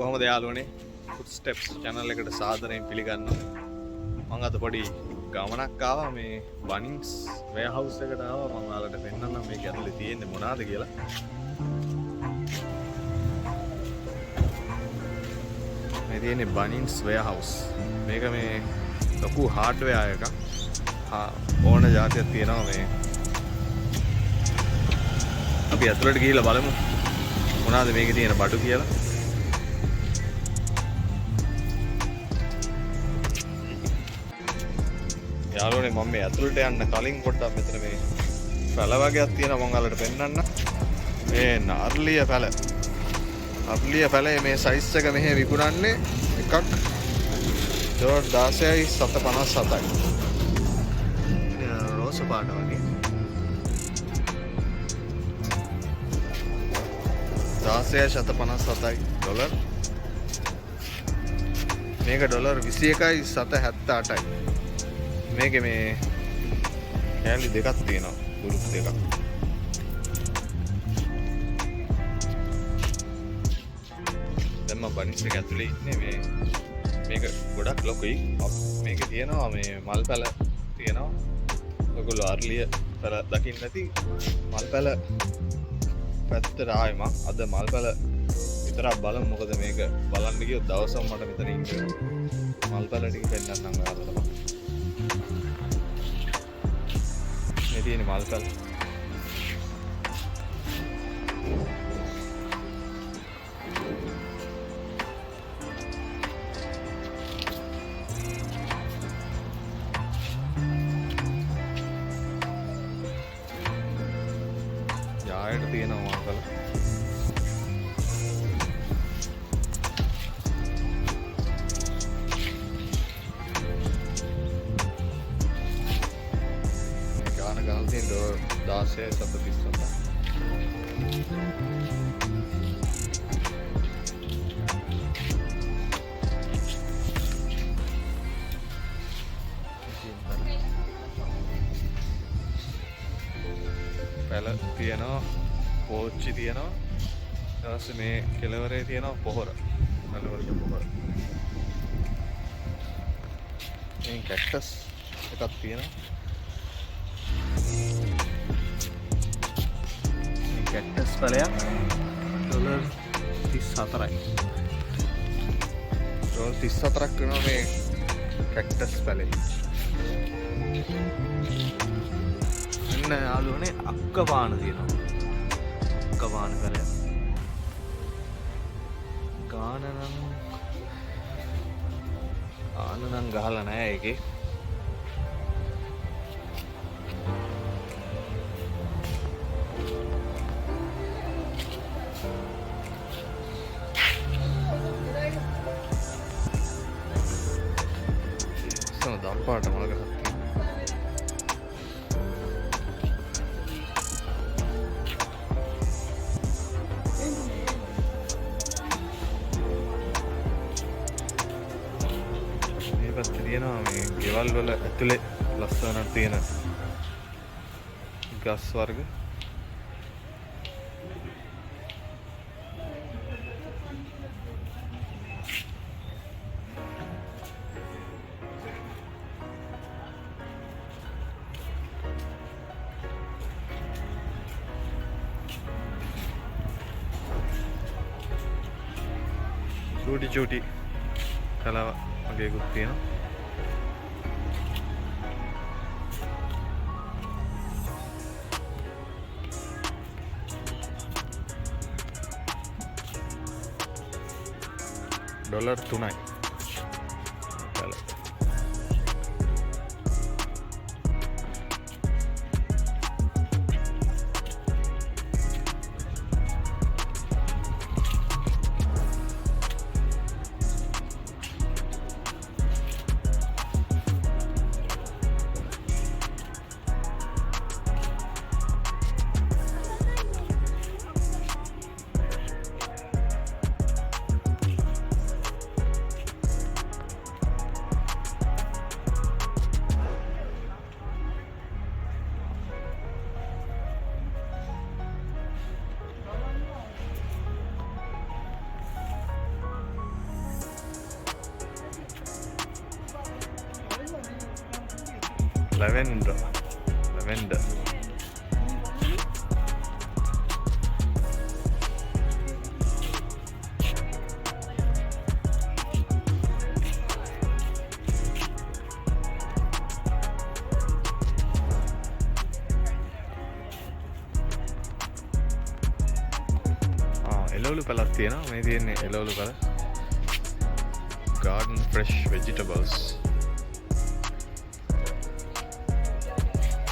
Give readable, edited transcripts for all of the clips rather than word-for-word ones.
කොහොමද යාළුවනේ? Footsteps channel එකට සාදරයෙන් පිළිගන්නවා. මම අද පොඩි ගමනක් ආවා මේ Bunnings Warehouse එකට ආවා. මම ඔයාලට පෙන්නන්නම් මේක ඇතුලේ තියෙන්නේ මොනවද කියලා. මේ තියෙන්නේ Bunnings Warehouse. මේක මේ ලොකු hardware එකක්. ඕන જાතියක් තියෙනවා මේ. අපි ඇතුලට ගිහිල්ලා බලමු මොනවද මේකේ තියෙන බඩු කියලා. යාළුවනේ මම මේ ඇතුළට යන්න කලින් පොඩ්ඩක් මෙතන මේ පැල වගේක් තියෙනවා මම ඔයාලට පෙන්නන්න. මේ නාර්ලිය පැල. නාර්ලිය පැලේ මේ සයිස් එක මෙහෙ විකුණන්නේ එකක් $16යි 757යි. රෝස පාට වගේ. 16යි 757යි ඩොලර්. මේක ඩොලර් 21යි 778යි. මේකේ මේ කෑලි දෙකක් තියෙනවා ගුරුප් දෙකක්. දැන් මම බනිස් එක ඇතුලේ ඉන්නේ මේ මේක ගොඩක් ලොකුයි. මේකේ තියෙනවා මේ මල් පැල තියෙනවා. ඔයගොල්ලෝ ආර්ලිය පැල දකින්න නැති මල් පැල පැත්තට ආයෙ මම අද මල් පැල විතරක් බලමු. මොකද මේක බලන්න ගියොත් දවසම මට මෙතන ඉන්න මල් පැල ටික පෙන්නන්නම් ඔයාලට. මේ තියෙන මල් පැල. යායට තියෙනවා මල් පැල. ගාන තියෙන $16 737. පැල තියෙනවා, පෝච්චි තියෙනවා. ඊට පස්සේ මේ කෙළවරේ තියෙනවා පොහොර. නළුවරක පොහොර. මේ කැක්ටස් එකක් තියෙනවා. Cactus පැලයක් dollar 34යි. ඩොලර් 34ක් වෙනවා මේ කැක්ටස් පැලේ. එන්න යාළුවනේ අක්ක පාන තියෙනවා. අක්ක පාන පැලයක්. ගාන නම් ගහලා නැහැ ඒකේ. දම්පාට මල ගහක් මේ පැත්තේ තියෙනවා මේ ගෙවල් වල ඇතුලේ ලස්සනට තියෙන ගස් වර්ග. චූටි කලාව වගේකුත් තියෙනවා. ඩොලර් 3යි. lavender. එළවලු පැලක් තියෙනවා. මේ තියෙන්නේ එළවලු පැල. garden fresh vegetables,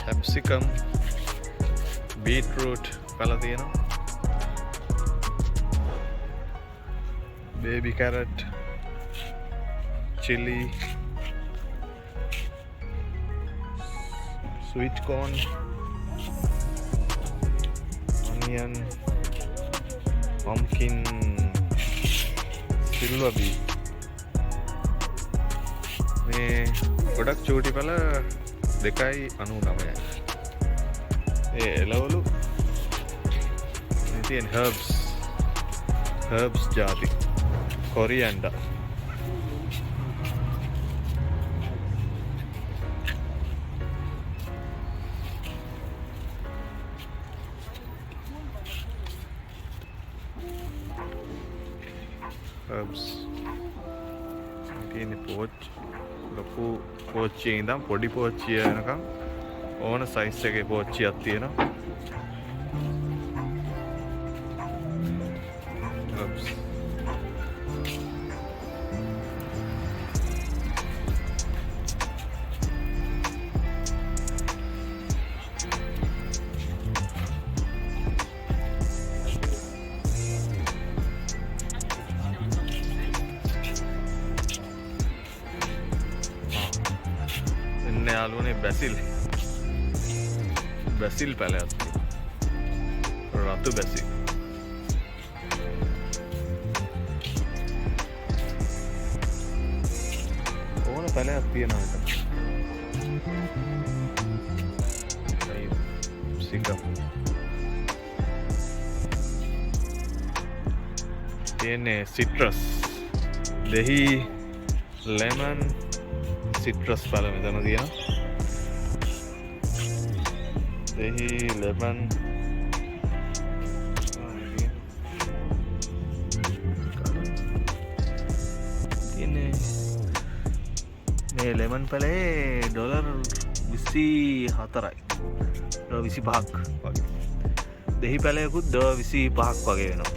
capsicum, beetroot පැල තියෙනවා. baby carrot, chili, sweet corn, onion, pumpkin, silver beet. මේ ගොඩක් චූටි පැල 2.99. ඒ එළවලු මේ තියෙන herbs ජාති coriander, herbs තියෙන පෝච් ලොකු පෝච්චිය ඉඳන් පොඩි පෝච්චිය වෙනකම් ඕන සයිස් එකේ පෝච්චියක් තියෙනවා. herbs යාළුවනේ බැසිල් පැලයක් රතු බැසිල්. ඕන පැලයක් තියෙනවා. තියෙන්නේ සිට්‍රස්, දෙහි, ලෙමන්, සිට්‍රස් පැල මෙතන තියෙනවා. දෙහි, ලෙමන්, තියෙන්නේ මේ ලෙමන් පැලේ $24යි. $25ක් වගේ. දෙහි පැලයකුත් $25ක් වගේ වෙනවා.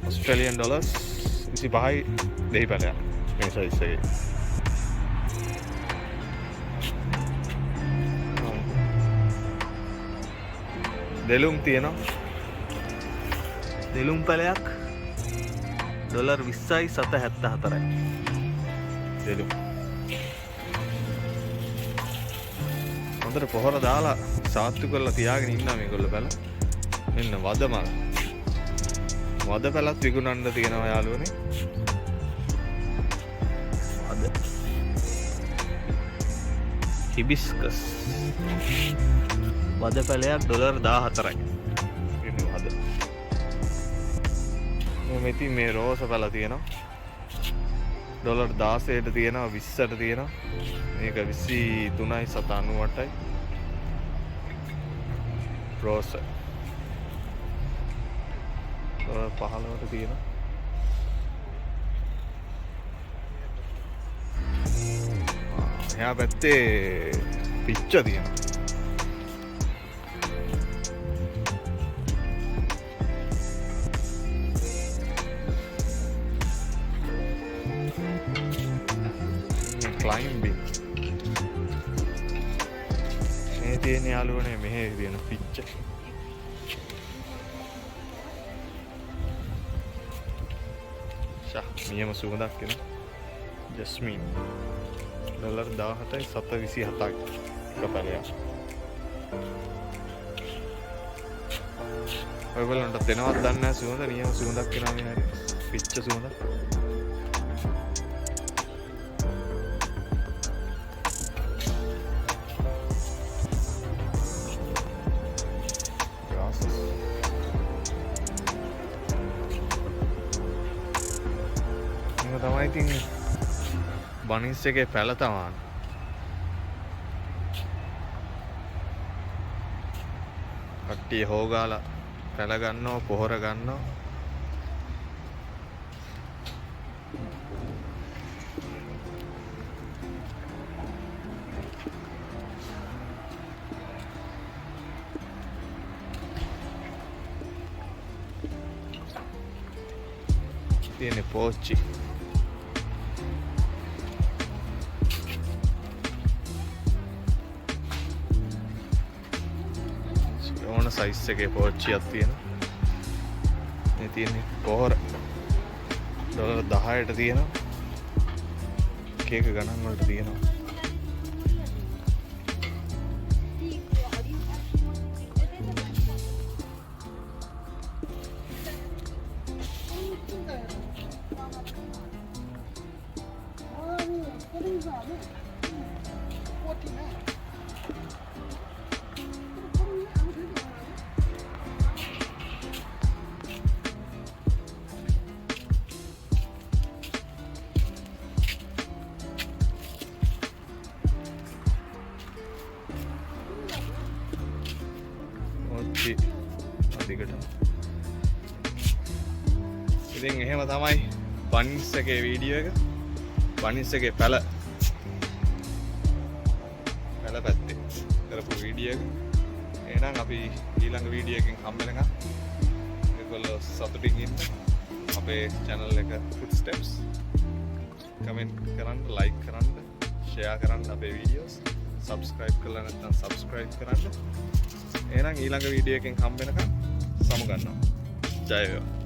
Australian dollars 25යි දෙහි පැලයක් මේ සයිස් එකේ. දෙලුම් තියෙනවා. දෙලුම් පැලයක් $20යි 7.74යි. දෙලුම් හොඳට පොහොර දාලා සාත්තු කරලා තියාගෙන ඉන්නවා මේගොල්ලෝ පැල. මෙන්න වදමල්. වද පැලත් විකුණන්න තියෙනවා යාළුවනේ. වද හිබිස්කස් වද පැලයක් $14යි. ඉතින් වද මෙති මේ රෝස පැල තියෙනවා. $16ට තියෙනවා, 20ට තියෙනවා. මේක 23යි 798යි. රෝස 15ට තියෙනවා. එහා පැත්තේ පිච්ච තියෙනවා. climbing මේ තියෙන යාළුවනේ මෙහෙ තියෙන පිච්ච. නියම සුවඳක් එන ජස්මින් $17යි 727යි එක පැලයක්. ඔයගොල්ලන්ට දෙනවත් දන්නේ නැහැ සුවඳ. නියම සුවඳක් එනවා මේ හරි පිච්ච සුවඳ. තමයි ඉතින් බනිස් එකේ පැල තමාන. කට්ටිය හොගාලා පැල ගන්නවා පොහොර ගන්නවා. තියෙන්නේ පෝච්චි. ඕන සයිස් එකේ පෝච්චියක් තියෙනවා. මේ තියෙන්නේ පොහොර ඩොලර් 10ට තියෙනවා. එක එක ගණන් වලට තියෙනවා. අදිකට ඉතින් එහෙම තමයි බනිස් එකේ වීඩියෝ එක. බනිස් එකේ පැල පැත්තේ කරපු වීඩියෝ එක. එහෙනම් අපි ඊළඟ වීඩියෝ එකකින් හම්බ වෙනකම් ඔයගොල්ලෝ සතුටින් ඉන්න. අපේ channel එක footsteps කමෙන්ට් කරන්න, like කරන්න, share කරන්න අපේ videos. subscribe කරලා නැත්නම් subscribe කරන්න. එහෙනම් ඊළඟ වීඩියෝ එකෙන් හම්බ වෙනකම් සමු ගන්නවා. ජය වේවා.